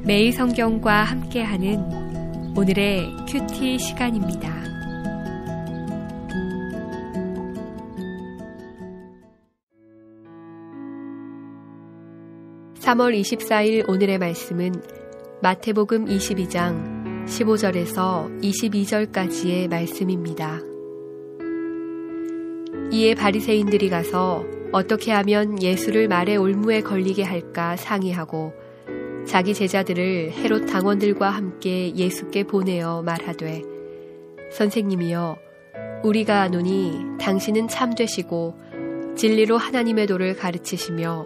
매일 성경과 함께하는 오늘의 큐티 시간입니다. (3월 24일) 오늘의 말씀은 마태복음 22장 15절에서 22절까지의 말씀입니다. 이에 바리새인들이 가서 어떻게 하면 예수를 말의 올무에 걸리게 할까 상의하고 자기 제자들을 헤롯 당원들과 함께 예수께 보내어 말하되, 선생님이여, 우리가 아노니 당신은 참되시고 진리로 하나님의 도를 가르치시며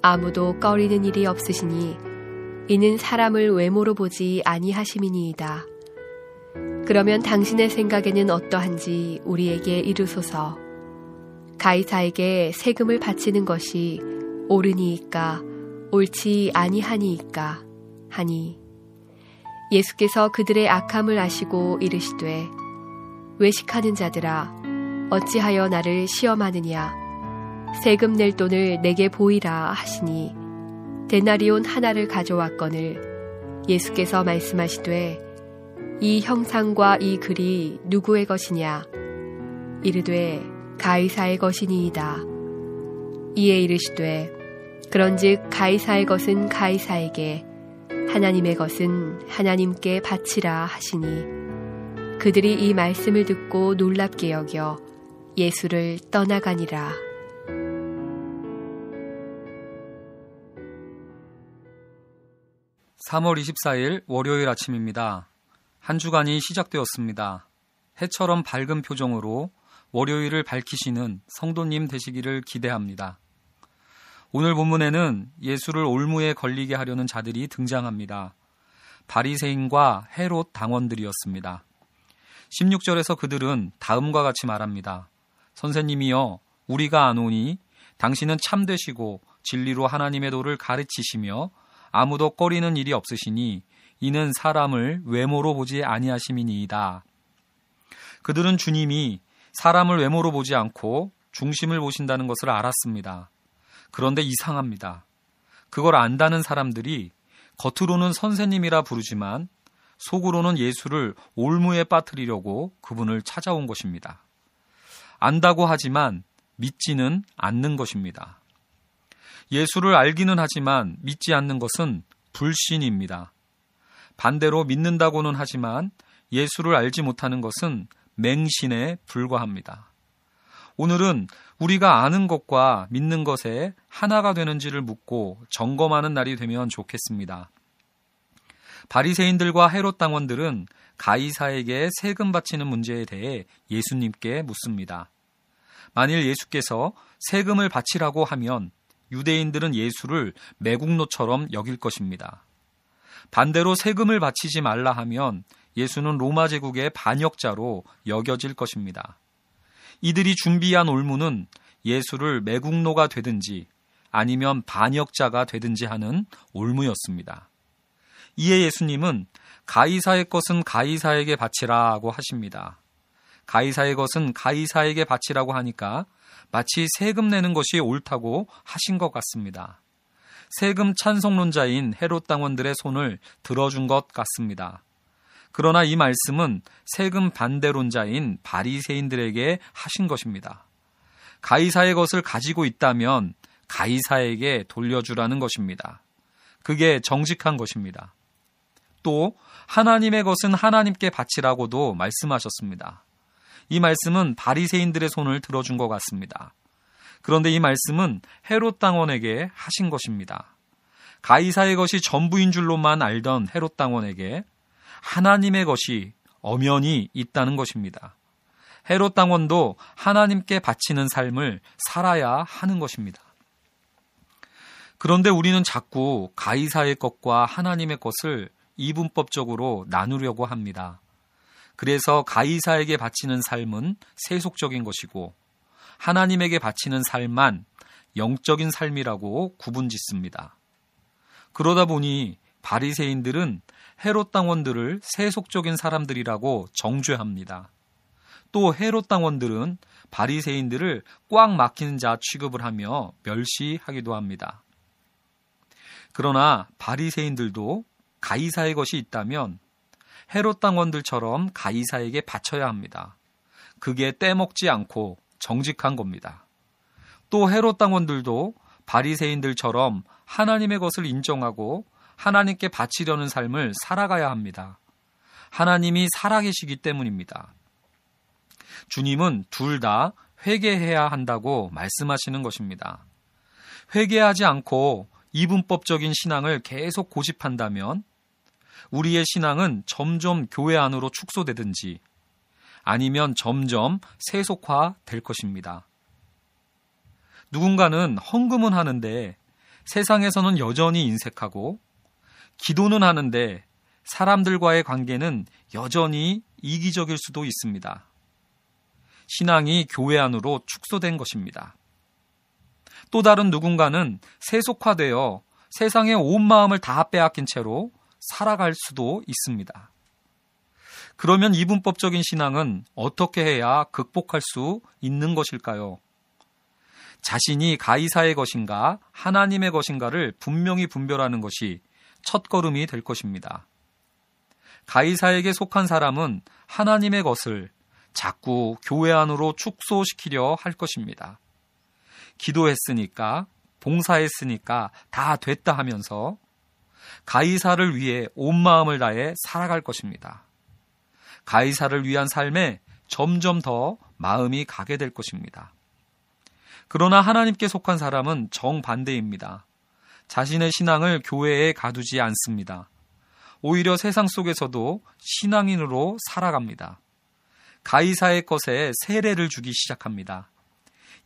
아무도 꺼리는 일이 없으시니 이는 사람을 외모로 보지 아니하심이니이다. 그러면 당신의 생각에는 어떠한지 우리에게 이르소서. 가이사에게 세금을 바치는 것이 옳으니이까 옳지 아니하니이까 하니, 예수께서 그들의 악함을 아시고 이르시되, 외식하는 자들아, 어찌하여 나를 시험하느냐? 세금 낼 돈을 내게 보이라 하시니 데나리온 하나를 가져왔거늘 예수께서 말씀하시되, 이 형상과 이 글이 누구의 것이냐? 이르되 가이사의 것이니이다. 이에 이르시되, 그런즉 가이사의 것은 가이사에게, 하나님의 것은 하나님께 바치라 하시니, 그들이 이 말씀을 듣고 놀랍게 여겨 예수를 떠나가니라. (3월 24일) 월요일 아침입니다. 한 주간이 시작되었습니다. 해처럼 밝은 표정으로 월요일을 밝히시는 성도님 되시기를 기대합니다. 오늘 본문에는 예수를 올무에 걸리게 하려는 자들이 등장합니다. 바리새인과 헤롯 당원들이었습니다. 16절에서 그들은 다음과 같이 말합니다. 선생님이여, 우리가 아노니 당신은 참되시고 진리로 하나님의 도를 가르치시며 아무도 꺼리는 일이 없으시니 이는 사람을 외모로 보지 아니하심이니이다. 그들은 주님이 사람을 외모로 보지 않고 중심을 보신다는 것을 알았습니다. 그런데 이상합니다. 그걸 안다는 사람들이 겉으로는 선생님이라 부르지만 속으로는 예수를 올무에 빠뜨리려고 그분을 찾아온 것입니다. 안다고 하지만 믿지는 않는 것입니다. 예수를 알기는 하지만 믿지 않는 것은 불신입니다. 반대로 믿는다고는 하지만 예수를 알지 못하는 것은 맹신에 불과합니다. 오늘은 우리가 아는 것과 믿는 것에 하나가 되는지를 묻고 점검하는 날이 되면 좋겠습니다. 바리새인들과 헤롯 당원들은 가이사에게 세금 바치는 문제에 대해 예수님께 묻습니다. 만일 예수께서 세금을 바치라고 하면 유대인들은 예수를 매국노처럼 여길 것입니다. 반대로 세금을 바치지 말라 하면 예수는 로마 제국의 반역자로 여겨질 것입니다. 이들이 준비한 올무는 예수를 매국노가 되든지 아니면 반역자가 되든지 하는 올무였습니다. 이에 예수님은 가이사의 것은 가이사에게 바치라고 하십니다. 가이사의 것은 가이사에게 바치라고 하니까 마치 세금 내는 것이 옳다고 하신 것 같습니다. 세금 찬송론자인 헤롯 당원들의 손을 들어준 것 같습니다. 그러나 이 말씀은 세금 반대론자인 바리새인들에게 하신 것입니다. 가이사의 것을 가지고 있다면 가이사에게 돌려주라는 것입니다. 그게 정직한 것입니다. 또 하나님의 것은 하나님께 바치라고도 말씀하셨습니다. 이 말씀은 바리새인들의 손을 들어준 것 같습니다. 그런데 이 말씀은 헤롯 당원에게 하신 것입니다. 가이사의 것이 전부인 줄로만 알던 헤롯 당원에게 하나님의 것이 엄연히 있다는 것입니다. 헤롯 당원도 하나님께 바치는 삶을 살아야 하는 것입니다. 그런데 우리는 자꾸 가이사의 것과 하나님의 것을 이분법적으로 나누려고 합니다. 그래서 가이사에게 바치는 삶은 세속적인 것이고 하나님에게 바치는 삶만 영적인 삶이라고 구분짓습니다. 그러다 보니 바리새인들은 헤롯 당원들을 세속적인 사람들이라고 정죄합니다. 또 헤롯 당원들은 바리새인들을 꽉 막히는 자 취급을 하며 멸시하기도 합니다. 그러나 바리새인들도 가이사의 것이 있다면 헤롯 당원들처럼 가이사에게 바쳐야 합니다. 그게 떼먹지 않고 정직한 겁니다. 또 헤롯 당원들도 바리새인들처럼 하나님의 것을 인정하고 하나님께 바치려는 삶을 살아가야 합니다. 하나님이 살아계시기 때문입니다. 주님은 둘 다 회개해야 한다고 말씀하시는 것입니다. 회개하지 않고 이분법적인 신앙을 계속 고집한다면 우리의 신앙은 점점 교회 안으로 축소되든지 아니면 점점 세속화될 것입니다. 누군가는 헌금은 하는데 세상에서는 여전히 인색하고, 기도는 하는데 사람들과의 관계는 여전히 이기적일 수도 있습니다. 신앙이 교회 안으로 축소된 것입니다. 또 다른 누군가는 세속화되어 세상의 온 마음을 다 빼앗긴 채로 살아갈 수도 있습니다. 그러면 이분법적인 신앙은 어떻게 해야 극복할 수 있는 것일까요? 자신이 가이사의 것인가 하나님의 것인가를 분명히 분별하는 것이 첫걸음이 될 것입니다. 가이사에게 속한 사람은 하나님의 것을 자꾸 교회 안으로 축소시키려 할 것입니다. 기도했으니까, 봉사했으니까 다 됐다 하면서 가이사를 위해 온 마음을 다해 살아갈 것입니다. 가이사를 위한 삶에 점점 더 마음이 가게 될 것입니다. 그러나 하나님께 속한 사람은 정반대입니다. 자신의 신앙을 교회에 가두지 않습니다. 오히려 세상 속에서도 신앙인으로 살아갑니다. 가이사의 것에 세례를 주기 시작합니다.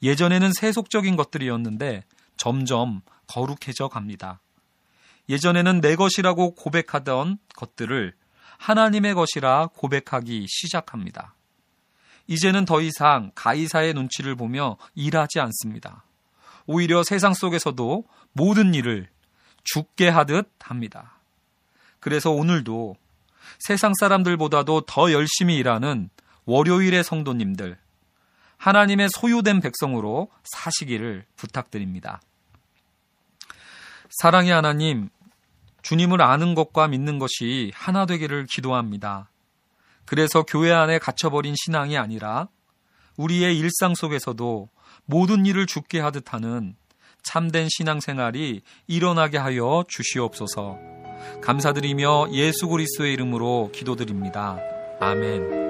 예전에는 세속적인 것들이었는데 점점 거룩해져 갑니다. 예전에는 내 것이라고 고백하던 것들을 하나님의 것이라 고백하기 시작합니다. 이제는 더 이상 가이사의 눈치를 보며 일하지 않습니다. 오히려 세상 속에서도 모든 일을 주께 하듯 합니다. 그래서 오늘도 세상 사람들보다도 더 열심히 일하는 월요일의 성도님들, 하나님의 소유된 백성으로 사시기를 부탁드립니다. 사랑의 하나님, 주님을 아는 것과 믿는 것이 하나 되기를 기도합니다. 그래서 교회 안에 갇혀버린 신앙이 아니라 우리의 일상 속에서도 모든 일을 주께 하듯 하는 참된 신앙생활이 일어나게 하여 주시옵소서. 감사드리며 예수 그리스도의 이름으로 기도드립니다. 아멘.